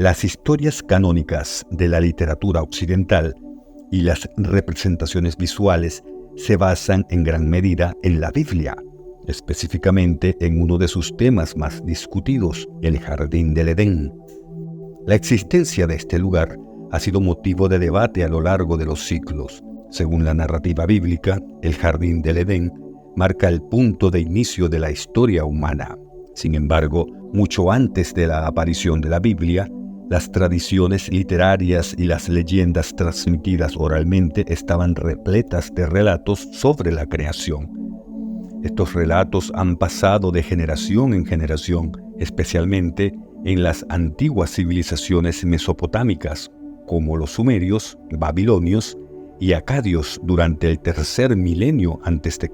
Las historias canónicas de la literatura occidental y las representaciones visuales se basan en gran medida en la Biblia, específicamente en uno de sus temas más discutidos, el Jardín del Edén. La existencia de este lugar ha sido motivo de debate a lo largo de los siglos. Según la narrativa bíblica, el Jardín del Edén marca el punto de inicio de la historia humana. Sin embargo, mucho antes de la aparición de la Biblia, las tradiciones literarias y las leyendas transmitidas oralmente estaban repletas de relatos sobre la creación. Estos relatos han pasado de generación en generación, especialmente en las antiguas civilizaciones mesopotámicas, como los sumerios, babilonios y acadios durante el tercer milenio a.C.,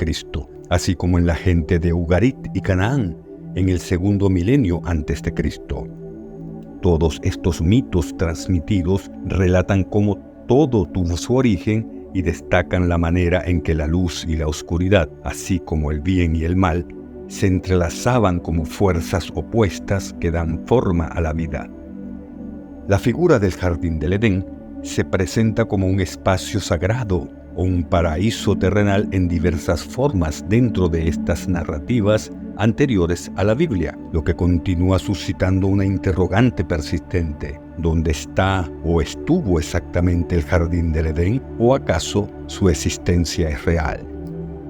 así como en la gente de Ugarit y Canaán en el segundo milenio a.C. Todos estos mitos transmitidos relatan cómo todo tuvo su origen y destacan la manera en que la luz y la oscuridad, así como el bien y el mal, se entrelazaban como fuerzas opuestas que dan forma a la vida. La figura del Jardín del Edén se presenta como un espacio sagrado o un paraíso terrenal en diversas formas dentro de estas narrativas anteriores a la Biblia, lo que continúa suscitando una interrogante persistente. ¿Dónde está o estuvo exactamente el Jardín del Edén? ¿O acaso su existencia es real?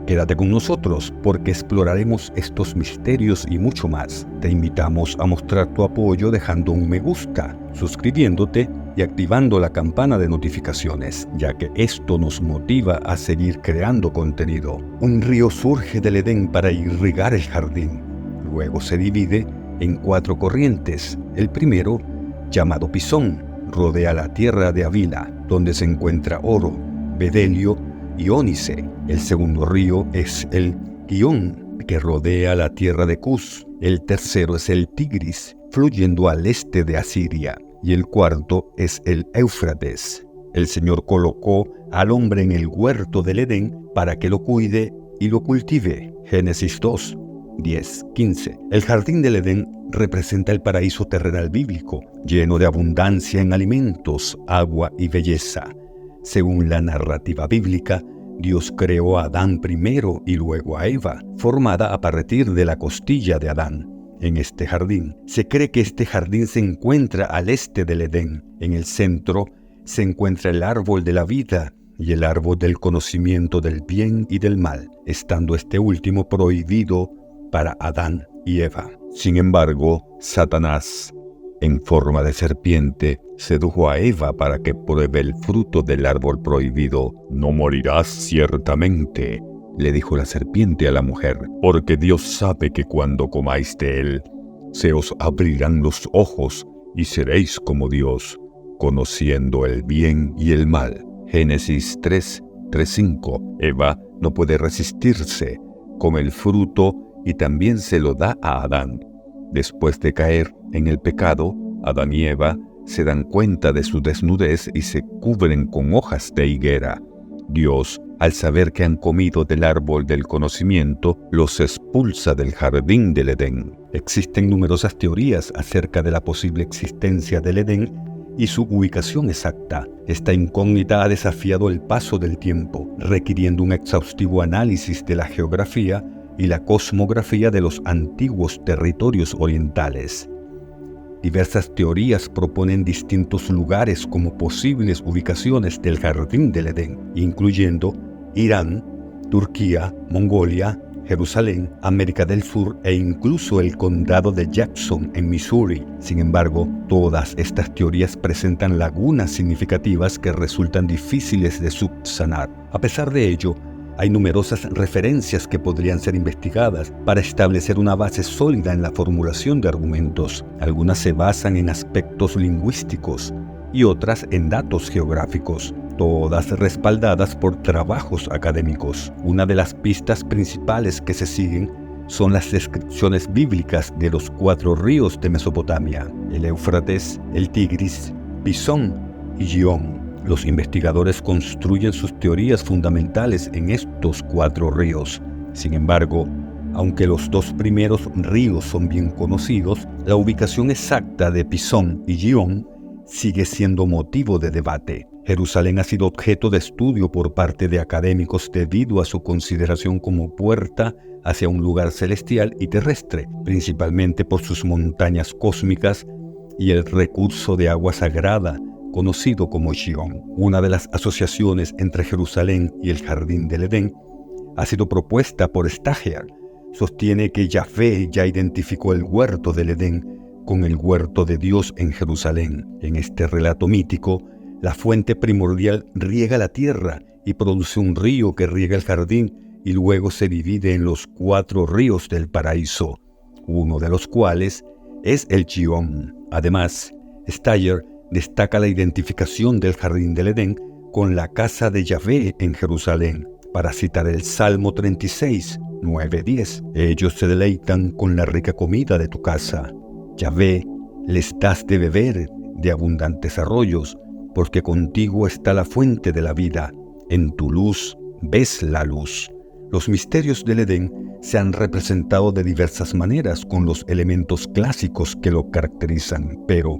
Quédate con nosotros porque exploraremos estos misterios y mucho más. Te invitamos a mostrar tu apoyo dejando un me gusta, suscribiéndote y activando la campana de notificaciones, ya que esto nos motiva a seguir creando contenido. Un río surge del Edén para irrigar el jardín. Luego se divide en 4 corrientes. El primero, llamado Pisón, rodea la tierra de Avila, donde se encuentra oro, bedelio y ónice. El segundo río es el Gihón, que rodea la tierra de Cus. El tercero es el Tigris, fluyendo al este de Asiria. Y el cuarto es el Éufrates. El Señor colocó al hombre en el huerto del Edén para que lo cuide y lo cultive. Génesis 2, 10, 15. El Jardín del Edén representa el paraíso terrenal bíblico, lleno de abundancia en alimentos, agua y belleza. Según la narrativa bíblica, Dios creó a Adán primero y luego a Eva, formada a partir de la costilla de Adán. En este jardín, se cree que este jardín se encuentra al este del Edén. En el centro se encuentra el árbol de la vida y el árbol del conocimiento del bien y del mal, estando este último prohibido para Adán y Eva. Sin embargo, Satanás, en forma de serpiente, sedujo a Eva para que pruebe el fruto del árbol prohibido. «No morirás ciertamente», le dijo la serpiente a la mujer, «porque Dios sabe que cuando comáis de él, se os abrirán los ojos y seréis como Dios, conociendo el bien y el mal». Génesis 3, 3-5. Eva no puede resistirse, come el fruto y también se lo da a Adán. Después de caer en el pecado, Adán y Eva se dan cuenta de su desnudez y se cubren con hojas de higuera. Dios, al saber que han comido del árbol del conocimiento, los expulsa del Jardín del Edén. Existen numerosas teorías acerca de la posible existencia del Edén y su ubicación exacta. Esta incógnita ha desafiado el paso del tiempo, requiriendo un exhaustivo análisis de la geografía y la cosmografía de los antiguos territorios orientales. Diversas teorías proponen distintos lugares como posibles ubicaciones del Jardín del Edén, incluyendo Irán, Turquía, Mongolia, Jerusalén, América del Sur e incluso el condado de Jackson en Missouri. Sin embargo, todas estas teorías presentan lagunas significativas que resultan difíciles de subsanar. A pesar de ello, hay numerosas referencias que podrían ser investigadas para establecer una base sólida en la formulación de argumentos. Algunas se basan en aspectos lingüísticos y otras en datos geográficos, todas respaldadas por trabajos académicos. Una de las pistas principales que se siguen son las descripciones bíblicas de los 4 ríos de Mesopotamia: el Éufrates, el Tigris, Pisón y Gihón. Los investigadores construyen sus teorías fundamentales en estos 4 ríos. Sin embargo, Aunque los dos primeros ríos son bien conocidos, la ubicación exacta de Pisón y Gihón sigue siendo motivo de debate. Jerusalén ha sido objeto de estudio por parte de académicos debido a su consideración como puerta hacia un lugar celestial y terrestre, principalmente por sus montañas cósmicas y el recurso de agua sagrada, conocido como Gihón. Una de las asociaciones entre Jerusalén y el Jardín del Edén ha sido propuesta por Stagger. Sostiene que Yahvé ya identificó el huerto del Edén con el huerto de Dios en Jerusalén. En este relato mítico, la fuente primordial riega la tierra y produce un río que riega el jardín y luego se divide en los 4 ríos del paraíso, uno de los cuales es el Gihón. Además, Stagger destaca la identificación del Jardín del Edén con la casa de Yahvé en Jerusalén, para citar el Salmo 36, 9-10. Ellos se deleitan con la rica comida de tu casa. Yahvé, les das de beber de abundantes arroyos, porque contigo está la fuente de la vida. En tu luz ves la luz. Los misterios del Edén se han representado de diversas maneras con los elementos clásicos que lo caracterizan, pero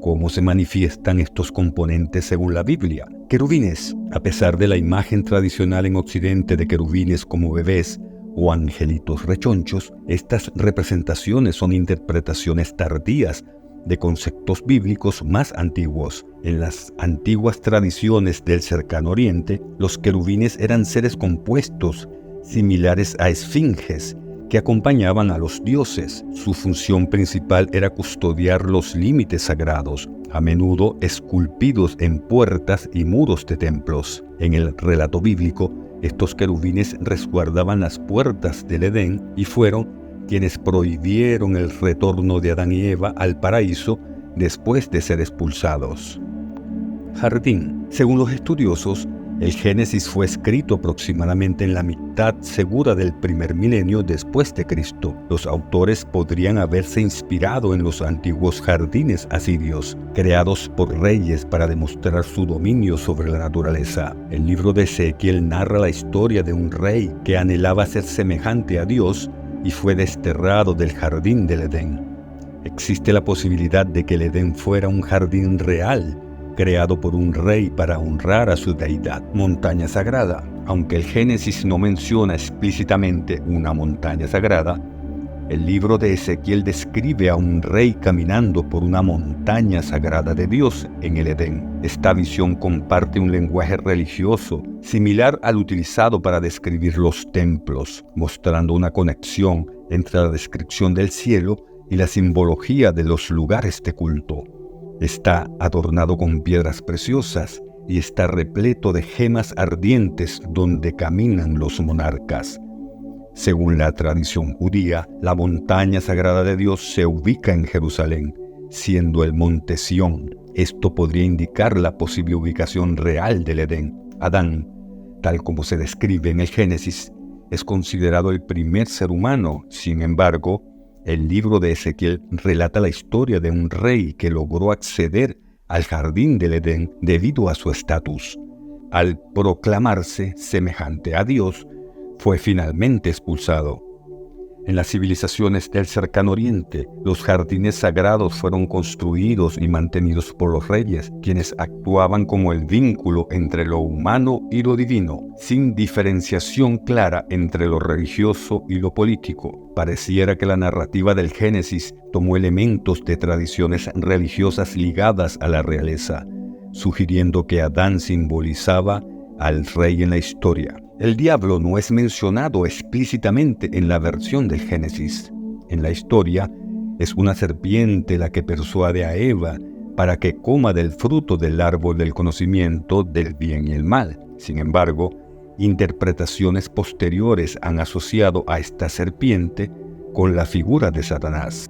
¿cómo se manifiestan estos componentes según la Biblia? Querubines. A pesar de la imagen tradicional en Occidente de querubines como bebés o angelitos rechonchos, estas representaciones son interpretaciones tardías de conceptos bíblicos más antiguos. En las antiguas tradiciones del Cercano Oriente, los querubines eran seres compuestos, similares a esfinges, que acompañaban a los dioses. Su función principal era custodiar los límites sagrados, a menudo esculpidos en puertas y muros de templos. En el relato bíblico, estos querubines resguardaban las puertas del Edén y fueron quienes prohibieron el retorno de Adán y Eva al paraíso después de ser expulsados. Jardín. Según los estudiosos, el Génesis fue escrito aproximadamente en la mitad segura del primer milenio después de Cristo. Los autores podrían haberse inspirado en los antiguos jardines asirios, creados por reyes para demostrar su dominio sobre la naturaleza. El libro de Ezequiel narra la historia de un rey que anhelaba ser semejante a Dios y fue desterrado del jardín del Edén. Existe la posibilidad de que el Edén fuera un jardín real, creado por un rey para honrar a su deidad. Montaña sagrada. Aunque el Génesis no menciona explícitamente una montaña sagrada, el libro de Ezequiel describe a un rey caminando por una montaña sagrada de Dios en el Edén. Esta visión comparte un lenguaje religioso similar al utilizado para describir los templos, mostrando una conexión entre la descripción del cielo y la simbología de los lugares de culto. Está adornado con piedras preciosas y está repleto de gemas ardientes donde caminan los monarcas. Según la tradición judía, la montaña sagrada de Dios se ubica en Jerusalén, siendo el monte Sión. Esto podría indicar la posible ubicación real del Edén. Adán, tal como se describe en el Génesis, es considerado el primer ser humano. Sin embargo, el libro de Ezequiel relata la historia de un rey que logró acceder al jardín del Edén debido a su estatus. Al proclamarse semejante a Dios, fue finalmente expulsado. En las civilizaciones del Cercano Oriente, los jardines sagrados fueron construidos y mantenidos por los reyes, quienes actuaban como el vínculo entre lo humano y lo divino, sin diferenciación clara entre lo religioso y lo político. Pareciera que la narrativa del Génesis tomó elementos de tradiciones religiosas ligadas a la realeza, sugiriendo que Adán simbolizaba al rey en la historia. El diablo no es mencionado explícitamente en la versión del Génesis. En la historia, es una serpiente la que persuade a Eva para que coma del fruto del árbol del conocimiento del bien y el mal. Sin embargo, interpretaciones posteriores han asociado a esta serpiente con la figura de Satanás.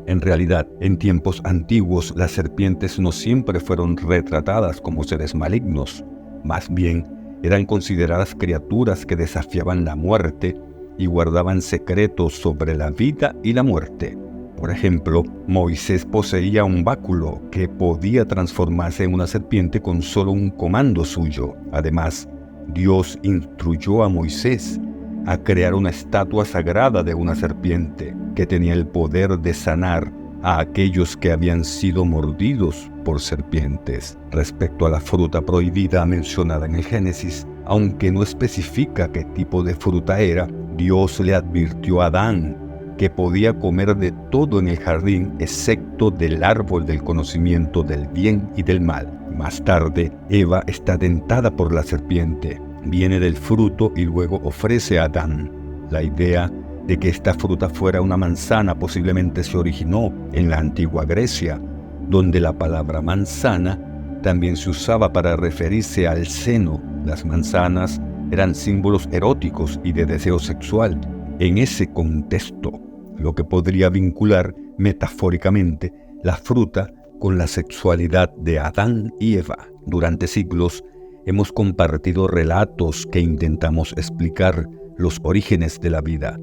En realidad, en tiempos antiguos, las serpientes no siempre fueron retratadas como seres malignos. Más bien, eran consideradas criaturas que desafiaban la muerte y guardaban secretos sobre la vida y la muerte. Por ejemplo, Moisés poseía un báculo que podía transformarse en una serpiente con solo un comando suyo. Además, Dios instruyó a Moisés a crear una estatua sagrada de una serpiente que tenía el poder de sanar a aquellos que habían sido mordidos por serpientes. Respecto a la fruta prohibida mencionada en el Génesis, aunque no especifica qué tipo de fruta era, Dios le advirtió a Adán que podía comer de todo en el jardín excepto del árbol del conocimiento del bien y del mal. Más tarde, Eva está tentada por la serpiente, viene del fruto y luego ofrece a Adán. La idea de que esta fruta fuera una manzana posiblemente se originó en la antigua Grecia, donde la palabra manzana también se usaba para referirse al seno. Las manzanas eran símbolos eróticos y de deseo sexual. En ese contexto, lo que podría vincular metafóricamente la fruta con la sexualidad de Adán y Eva. Durante siglos hemos compartido relatos que intentamos explicar los orígenes de la vida,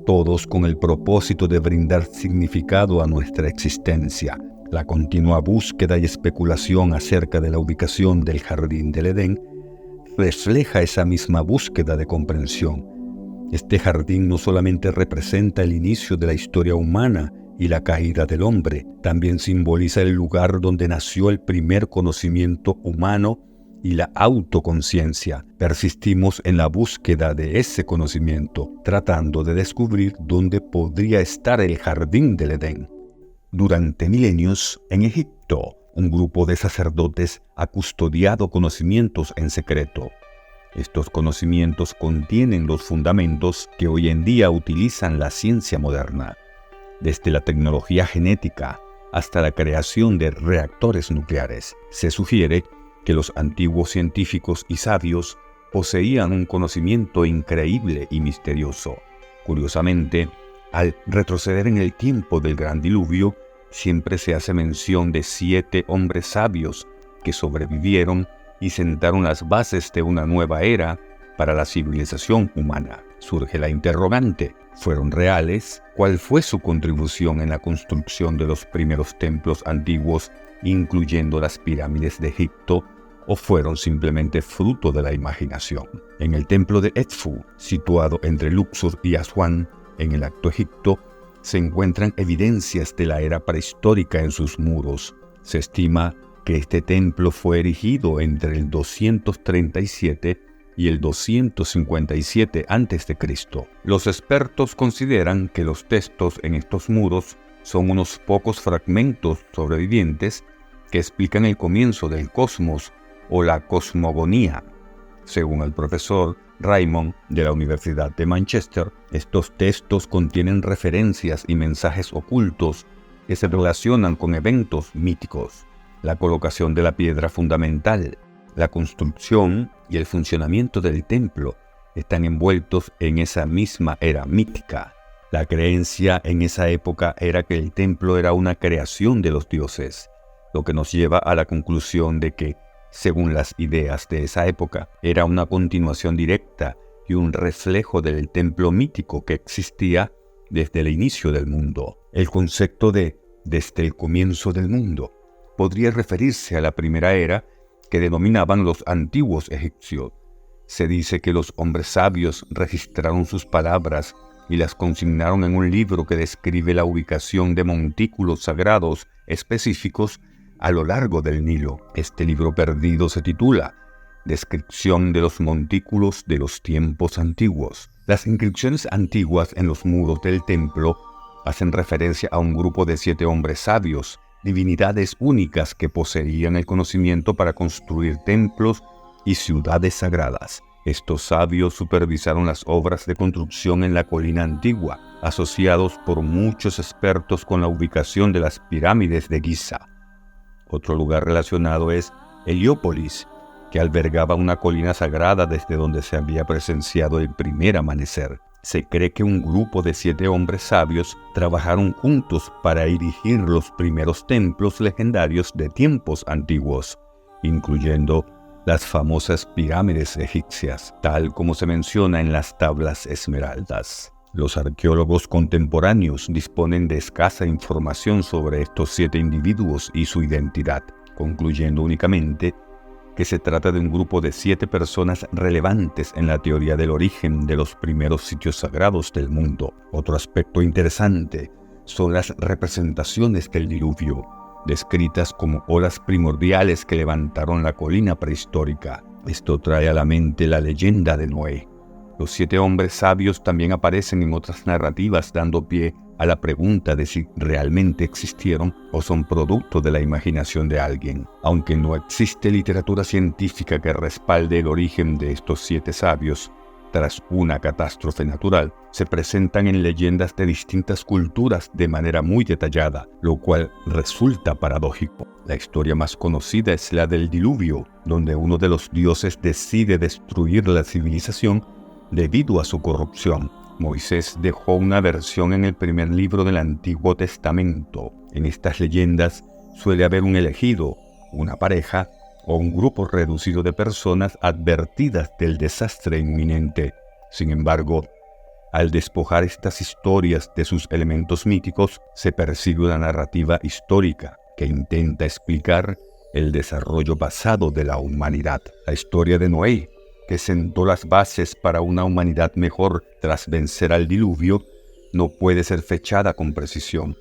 todos con el propósito de brindar significado a nuestra existencia. La continua búsqueda y especulación acerca de la ubicación del jardín del Edén refleja esa misma búsqueda de comprensión. Este jardín no solamente representa el inicio de la historia humana y la caída del hombre, también simboliza el lugar donde nació el primer conocimiento humano y la autoconciencia. Persistimos en la búsqueda de ese conocimiento, tratando de descubrir dónde podría estar el jardín del Edén. Durante milenios, en Egipto, un grupo de sacerdotes ha custodiado conocimientos en secreto. Estos conocimientos contienen los fundamentos que hoy en día utilizan la ciencia moderna, desde la tecnología genética hasta la creación de reactores nucleares. Se sugiere que los antiguos científicos y sabios poseían un conocimiento increíble y misterioso. Curiosamente, al retroceder en el tiempo del gran diluvio, siempre se hace mención de 7 hombres sabios que sobrevivieron y sentaron las bases de una nueva era para la civilización humana. Surge la interrogante: ¿fueron reales? ¿Cuál fue su contribución en la construcción de los primeros templos antiguos, incluyendo las pirámides de Egipto, o fueron simplemente fruto de la imaginación? En el templo de Edfu, situado entre Luxor y Asuán, en el Alto Egipto, se encuentran evidencias de la era prehistórica en sus muros. Se estima que este templo fue erigido entre el 237 y el 257 a.C. Los expertos consideran que los textos en estos muros son unos pocos fragmentos sobrevivientes que explican el comienzo del cosmos o la cosmogonía. Según el profesor Raymond de la Universidad de Manchester, estos textos contienen referencias y mensajes ocultos que se relacionan con eventos míticos. La colocación de la piedra fundamental, la construcción y el funcionamiento del templo están envueltos en esa misma era mítica. La creencia en esa época era que el templo era una creación de los dioses, lo que nos lleva a la conclusión de que, según las ideas de esa época, era una continuación directa y un reflejo del templo mítico que existía desde el inicio del mundo. El concepto de «desde el comienzo del mundo» podría referirse a la primera era que denominaban los antiguos egipcios. Se dice que los hombres sabios registraron sus palabras y las consignaron en un libro que describe la ubicación de montículos sagrados específicos a lo largo del Nilo. Este libro perdido se titula Descripción de los montículos de los tiempos antiguos. Las inscripciones antiguas en los muros del templo hacen referencia a un grupo de 7 hombres sabios, divinidades únicas que poseían el conocimiento para construir templos y ciudades sagradas. Estos sabios supervisaron las obras de construcción en la colina antigua, asociados por muchos expertos con la ubicación de las pirámides de Giza. Otro lugar relacionado es Heliópolis, que albergaba una colina sagrada desde donde se había presenciado el primer amanecer. Se cree que un grupo de 7 hombres sabios trabajaron juntos para erigir los primeros templos legendarios de tiempos antiguos, incluyendo las famosas pirámides egipcias, tal como se menciona en las tablas esmeraldas. Los arqueólogos contemporáneos disponen de escasa información sobre estos 7 individuos y su identidad, concluyendo únicamente que se trata de un grupo de 7 personas relevantes en la teoría del origen de los primeros sitios sagrados del mundo. Otro aspecto interesante son las representaciones del diluvio, descritas como olas primordiales que levantaron la colina prehistórica. Esto trae a la mente la leyenda de Noé. Los 7 hombres sabios también aparecen en otras narrativas, dando pie a la pregunta de si realmente existieron o son producto de la imaginación de alguien. Aunque no existe literatura científica que respalde el origen de estos 7 sabios, tras una catástrofe natural, se presentan en leyendas de distintas culturas de manera muy detallada, lo cual resulta paradójico. La historia más conocida es la del diluvio, donde uno de los dioses decide destruir la civilización debido a su corrupción. Moisés dejó una versión en el primer libro del Antiguo Testamento. En estas leyendas suele haber un elegido, una pareja o un grupo reducido de personas advertidas del desastre inminente. Sin embargo, al despojar estas historias de sus elementos míticos, se percibe una narrativa histórica que intenta explicar el desarrollo pasado de la humanidad. La historia de Noé, que sentó las bases para una humanidad mejor tras vencer al diluvio, no puede ser fechada con precisión,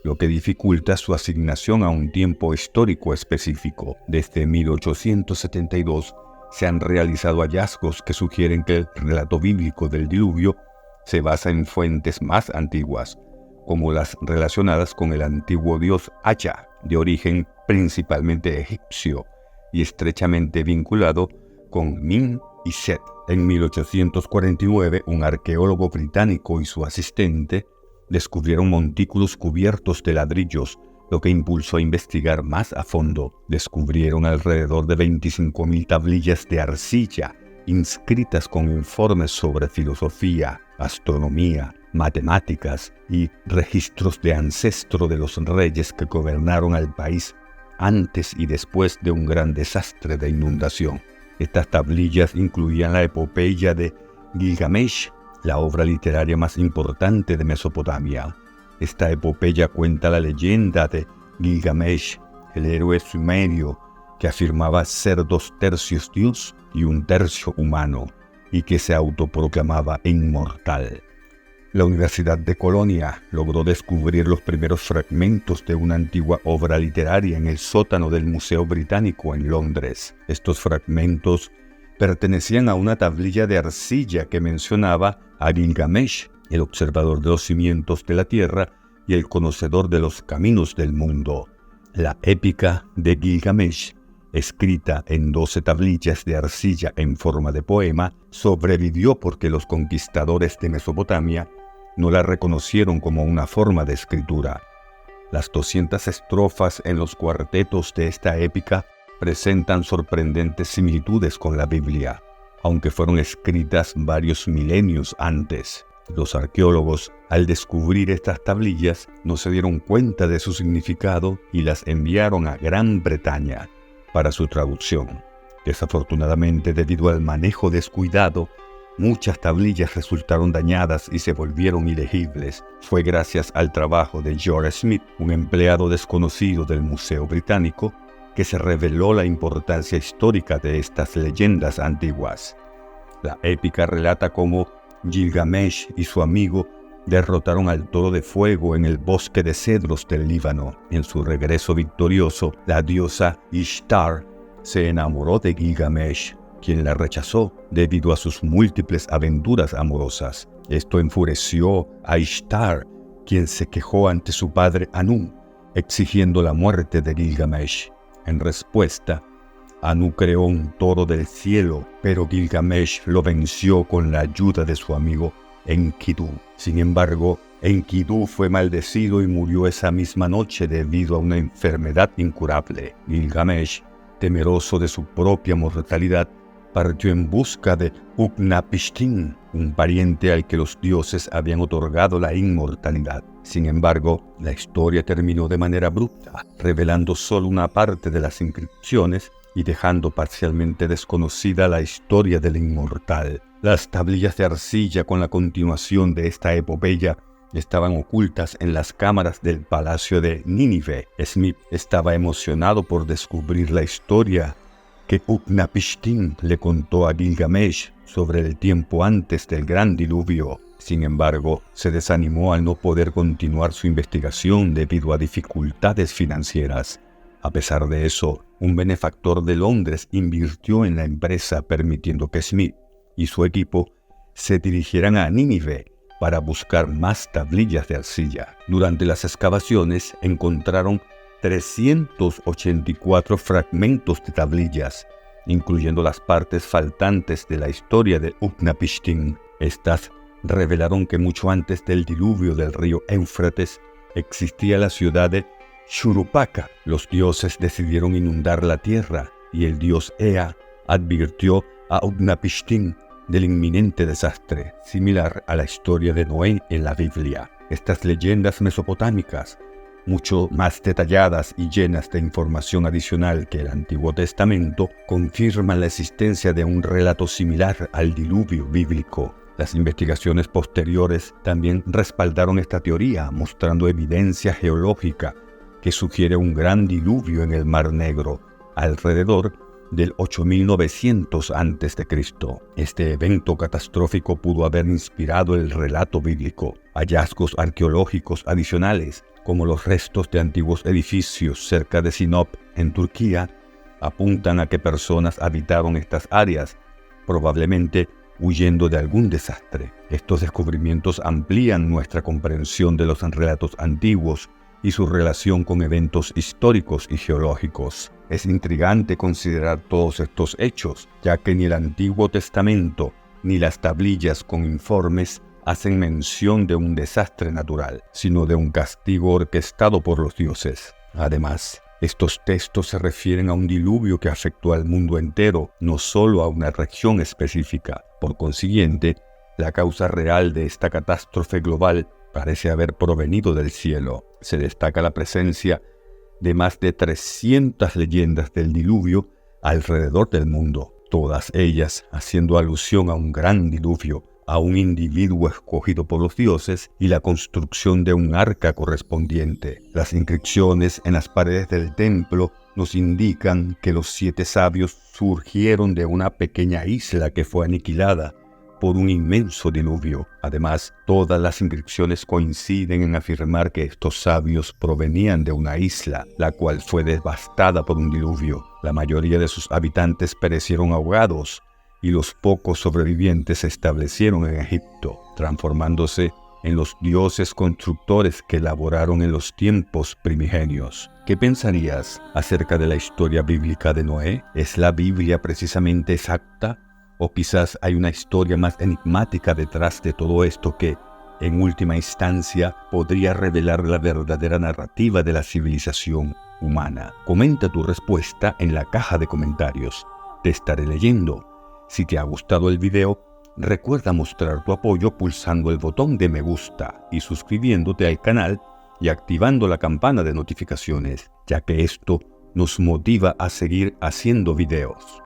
lo que dificulta su asignación a un tiempo histórico específico. Desde 1872 se han realizado hallazgos que sugieren que el relato bíblico del diluvio se basa en fuentes más antiguas, como las relacionadas con el antiguo dios Aya, de origen principalmente egipcio y estrechamente vinculado con Min y Set. En 1849, un arqueólogo británico y su asistente descubrieron montículos cubiertos de ladrillos, lo que impulsó a investigar más a fondo. Descubrieron alrededor de 25.000 tablillas de arcilla, inscritas con informes sobre filosofía, astronomía, matemáticas y registros de ancestro de los reyes que gobernaron al país antes y después de un gran desastre de inundación. Estas tablillas incluían la epopeya de Gilgamesh, la obra literaria más importante de Mesopotamia. Esta epopeya cuenta la leyenda de Gilgamesh, el héroe sumerio que afirmaba ser 2/3 dios y 1/3 humano, y que se autoproclamaba inmortal. La Universidad de Colonia logró descubrir los primeros fragmentos de una antigua obra literaria en el sótano del Museo Británico en Londres. Estos fragmentos pertenecían a una tablilla de arcilla que mencionaba a Gilgamesh, el observador de los cimientos de la tierra y el conocedor de los caminos del mundo. La épica de Gilgamesh, escrita en 12 tablillas de arcilla en forma de poema, sobrevivió porque los conquistadores de Mesopotamia no la reconocieron como una forma de escritura. Las 200 estrofas en los cuartetos de esta épica presentan sorprendentes similitudes con la Biblia, aunque fueron escritas varios milenios antes. Los arqueólogos, al descubrir estas tablillas, no se dieron cuenta de su significado y las enviaron a Gran Bretaña para su traducción. Desafortunadamente, debido al manejo descuidado, muchas tablillas resultaron dañadas y se volvieron ilegibles. Fue gracias al trabajo de George Smith, un empleado desconocido del Museo Británico, que se reveló la importancia histórica de estas leyendas antiguas. La épica relata cómo Gilgamesh y su amigo derrotaron al toro de fuego en el bosque de cedros del Líbano. En su regreso victorioso, la diosa Ishtar se enamoró de Gilgamesh, quien la rechazó debido a sus múltiples aventuras amorosas. Esto enfureció a Ishtar, quien se quejó ante su padre Anu, exigiendo la muerte de Gilgamesh. En respuesta, Anu creó un toro del cielo, pero Gilgamesh lo venció con la ayuda de su amigo Enkidu. Sin embargo, Enkidu fue maldecido y murió esa misma noche debido a una enfermedad incurable. Gilgamesh, temeroso de su propia mortalidad, partió en busca de Utnapishtim, un pariente al que los dioses habían otorgado la inmortalidad. Sin embargo, la historia terminó de manera abrupta, revelando solo una parte de las inscripciones y dejando parcialmente desconocida la historia del inmortal. Las tablillas de arcilla con la continuación de esta epopeya estaban ocultas en las cámaras del palacio de Nínive. Smith estaba emocionado por descubrir la historia que Utnapishtim le contó a Gilgamesh sobre el tiempo antes del gran diluvio. Sin embargo, se desanimó al no poder continuar su investigación debido a dificultades financieras. A pesar de eso, un benefactor de Londres invirtió en la empresa, permitiendo que Smith y su equipo se dirigieran a Nínive para buscar más tablillas de arcilla. Durante las excavaciones encontraron 384 fragmentos de tablillas, incluyendo las partes faltantes de la historia de Utnapishtim. Estas revelaron que mucho antes del diluvio del río Éufrates existía la ciudad de Shurupaka. Los dioses decidieron inundar la tierra y el dios Ea advirtió a Utnapishtim del inminente desastre, similar a la historia de Noé en la Biblia. Estas leyendas mesopotámicas, mucho más detalladas y llenas de información adicional que el Antiguo Testamento, confirman la existencia de un relato similar al diluvio bíblico. Las investigaciones posteriores también respaldaron esta teoría, mostrando evidencia geológica que sugiere un gran diluvio en el Mar Negro, alrededor del 8900 a.C. Este evento catastrófico pudo haber inspirado el relato bíblico. Hallazgos arqueológicos adicionales, como los restos de antiguos edificios cerca de Sinop, en Turquía, apuntan a que personas habitaron estas áreas, probablemente huyendo de algún desastre. Estos descubrimientos amplían nuestra comprensión de los relatos antiguos y su relación con eventos históricos y geológicos. Es intrigante considerar todos estos hechos, ya que ni el Antiguo Testamento ni las tablillas con informes hacen mención de un desastre natural, sino de un castigo orquestado por los dioses. Además, estos textos se refieren a un diluvio que afectó al mundo entero, no solo a una región específica. Por consiguiente, la causa real de esta catástrofe global parece haber provenido del cielo. Se destaca la presencia de más de 300 leyendas del diluvio alrededor del mundo, todas ellas haciendo alusión a un gran diluvio, a un individuo escogido por los dioses y la construcción de un arca correspondiente. Las inscripciones en las paredes del templo nos indican que los 7 sabios surgieron de una pequeña isla que fue aniquilada por un inmenso diluvio. Además, todas las inscripciones coinciden en afirmar que estos sabios provenían de una isla, la cual fue devastada por un diluvio. La mayoría de sus habitantes perecieron ahogados, y los pocos sobrevivientes se establecieron en Egipto, transformándose en los dioses constructores que elaboraron en los tiempos primigenios. ¿Qué pensarías acerca de la historia bíblica de Noé? ¿Es la Biblia precisamente exacta? ¿O quizás hay una historia más enigmática detrás de todo esto que, en última instancia, podría revelar la verdadera narrativa de la civilización humana? Comenta tu respuesta en la caja de comentarios. Te estaré leyendo. Si te ha gustado el video, recuerda mostrar tu apoyo pulsando el botón de me gusta y suscribiéndote al canal y activando la campana de notificaciones, ya que esto nos motiva a seguir haciendo videos.